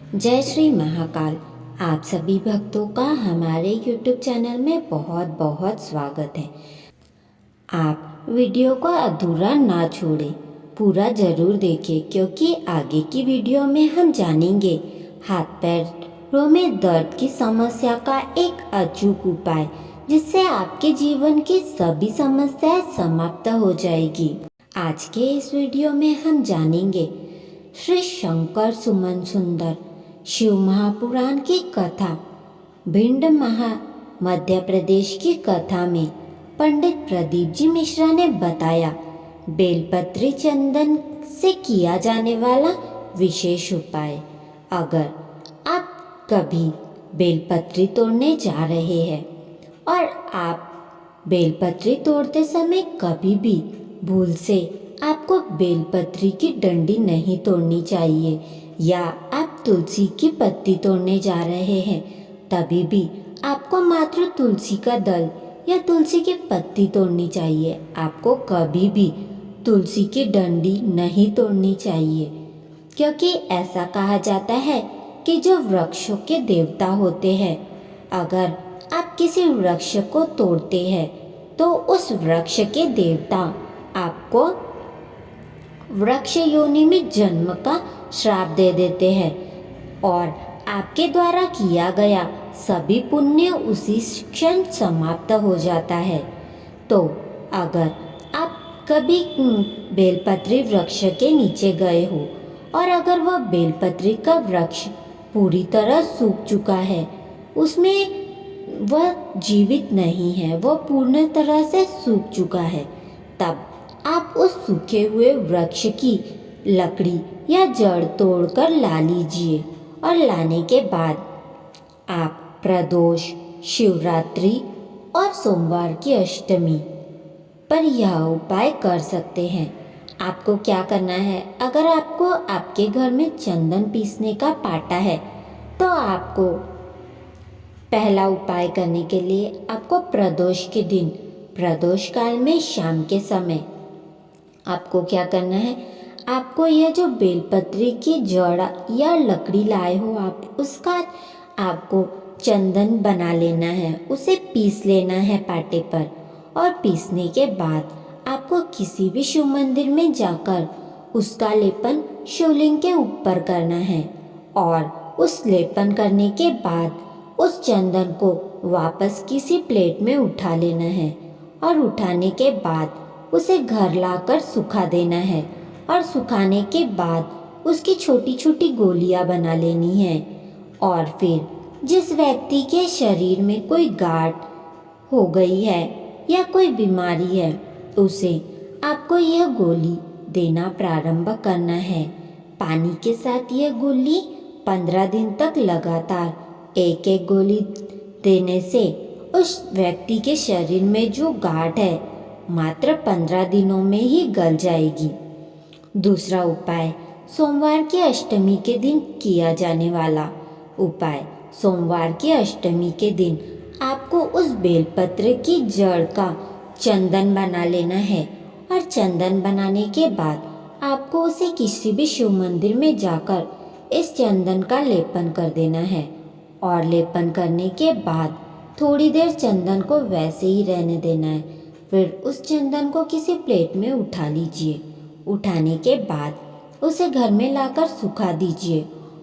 जय श्री महाकाल। आप सभी भक्तों का हमारे YouTube चैनल में बहुत बहुत स्वागत है। आप वीडियो को अधूरा ना छोड़ें, पूरा ज़रूर देखें क्योंकि आगे की वीडियो में हम जानेंगे हाथ पैरों में दर्द की समस्या का एक अचूक उपाय, जिससे आपके जीवन की सभी समस्याएं समाप्त हो जाएगी। आज के इस वीडियो में हम जानेंगे श्री शंकर सुमन सुंदर शिव महापुराण की कथा। भिंड मध्य प्रदेश की कथा में पंडित प्रदीप जी मिश्रा ने बताया बेलपत्री चंदन से किया जाने वाला विशेष उपाय। अगर आप कभी बेलपत्री तोड़ने जा रहे हैं और आप बेलपत्री तोड़ते समय कभी भी भूल से आपको बेलपत्री की डंडी नहीं तोड़नी चाहिए, या आप तुलसी की पत्ती तोड़ने जा रहे हैं तभी भी आपको मात्र तुलसी का दल या तुलसी की पत्ती तोड़नी चाहिए। आपको कभी भी तुलसी की डंडी नहीं तोड़नी चाहिए, क्योंकि ऐसा कहा जाता है कि जो वृक्षों के देवता होते हैं, अगर आप किसी वृक्ष को तोड़ते हैं तो उस वृक्ष के देवता आपको वृक्ष योनि में जन्म का श्राप दे देते हैं और आपके द्वारा किया गया सभी पुण्य उसी क्षण समाप्त हो जाता है। तो अगर आप कभी बेलपत्री वृक्ष के नीचे गए हो और अगर वह बेलपत्री का वृक्ष पूरी तरह सूख चुका है, उसमें वह जीवित नहीं है, वह पूर्ण तरह से सूख चुका है, तब आप उस सूखे हुए वृक्ष की लकड़ी या जड़ तोड़कर ला लीजिए और लाने के बाद आप प्रदोष, शिवरात्रि और सोमवार की अष्टमी पर यह उपाय कर सकते हैं। आपको क्या करना है, अगर आपको आपके घर में चंदन पीसने का पाटा है तो आपको पहला उपाय करने के लिए आपको प्रदोष के दिन, प्रदोष काल में शाम के समय आपको क्या करना है, आपको यह जो बेलपत्री की जड़ या लकड़ी लाए हो आप, उसका आपको चंदन बना लेना है, उसे पीस लेना है पाटे पर। और पीसने के बाद आपको किसी भी शिव मंदिर में जाकर उसका लेपन शिवलिंग के ऊपर करना है और उस लेपन करने के बाद उस चंदन को वापस किसी प्लेट में उठा लेना है और उठाने के बाद उसे घर लाकर सुखा देना है और सुखाने के बाद उसकी छोटी छोटी गोलियां बना लेनी है। और फिर जिस व्यक्ति के शरीर में कोई गांठ हो गई है या कोई बीमारी है, उसे आपको यह गोली देना प्रारंभ करना है। पानी के साथ यह गोली 15 दिन तक लगातार एक एक गोली देने से उस व्यक्ति के शरीर में जो गांठ है मात्र 15 दिनों में ही गल जाएगी। दूसरा उपाय, सोमवार की अष्टमी के दिन किया जाने वाला उपाय। सोमवार की अष्टमी के दिन आपको उस बेलपत्र की जड़ का चंदन बना लेना है और चंदन बनाने के बाद आपको उसे किसी भी शिव मंदिर में जाकर इस चंदन का लेपन कर देना है और लेपन करने के बाद थोड़ी देर चंदन को वैसे ही रहने देना है। फिर उस चंदन को किसी प्लेट में उठा लीजिए। उठाने के बाद उसे घर में लाकर सुखा दीजिए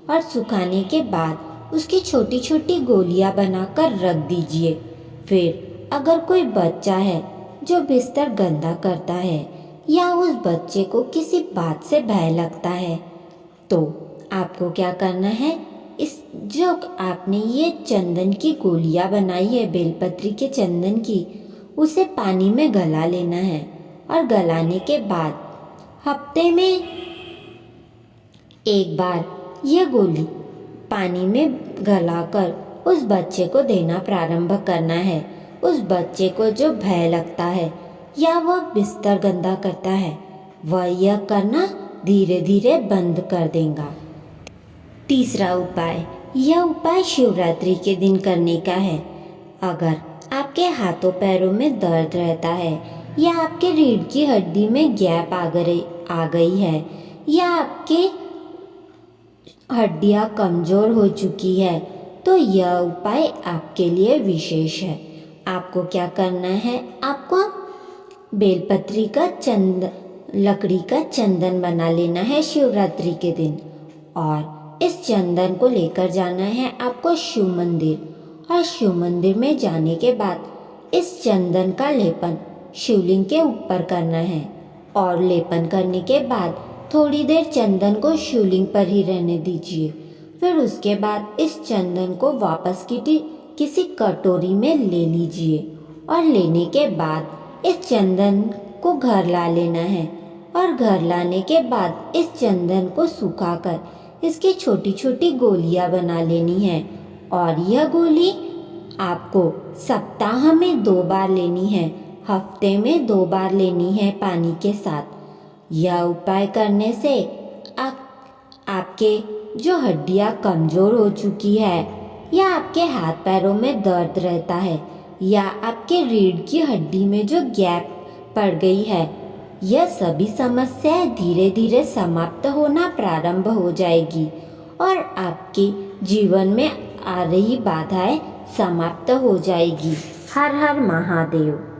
और सुखाने के बाद उसकी छोटी छोटी गोलियां बनाकर रख दीजिए। फिर अगर कोई बच्चा है जो बिस्तर गंदा करता है या उस बच्चे को किसी बात से भय लगता है, तो आपको क्या करना है, इस जो आपने ये चंदन की गोलियां बनाई है बेलपत्री के चंदन की, उसे पानी में गला लेना है और गलाने के बाद हफ्ते में एक बार यह गोली पानी में गलाकर उस बच्चे को देना प्रारंभ करना है। उस बच्चे को जो भय लगता है या वह बिस्तर गंदा करता है, वह यह करना धीरे धीरे बंद कर देगा। तीसरा उपाय, यह उपाय शिवरात्रि के दिन करने का है। अगर आपके हाथों पैरों में दर्द रहता है या आपके रीढ़ की हड्डी में गैप आ गई है या आपके हड्डियाँ कमज़ोर हो चुकी है तो यह उपाय आपके लिए विशेष है। आपको क्या करना है, आपको बेलपत्री का लकड़ी का चंदन बना लेना है शिवरात्रि के दिन, और इस चंदन को लेकर जाना है आपको शिव मंदिर, और शिव मंदिर में जाने के बाद इस चंदन का लेपन शिवलिंग के ऊपर करना है, और लेपन करने के बाद थोड़ी देर चंदन को शिवलिंग पर ही रहने दीजिए। फिर उसके बाद इस चंदन को वापस किसी कटोरी में ले लीजिए, और लेने के बाद इस चंदन को घर ला लेना है, और घर लाने के बाद इस चंदन को सुखाकर इसकी छोटी छोटी गोलियां बना लेनी है, और यह गोली आपको सप्ताह में 2 बार लेनी है, हफ्ते में 2 बार लेनी है पानी के साथ। यह उपाय करने से आपके जो हड्डियां कमज़ोर हो चुकी है, या आपके हाथ पैरों में दर्द रहता है, या आपके रीढ़ की हड्डी में जो गैप पड़ गई है, यह सभी समस्याएं धीरे धीरे समाप्त होना प्रारंभ हो जाएगी, और आपके जीवन में आ रही बाधाएं समाप्त हो जाएगी। हर हर महादेव।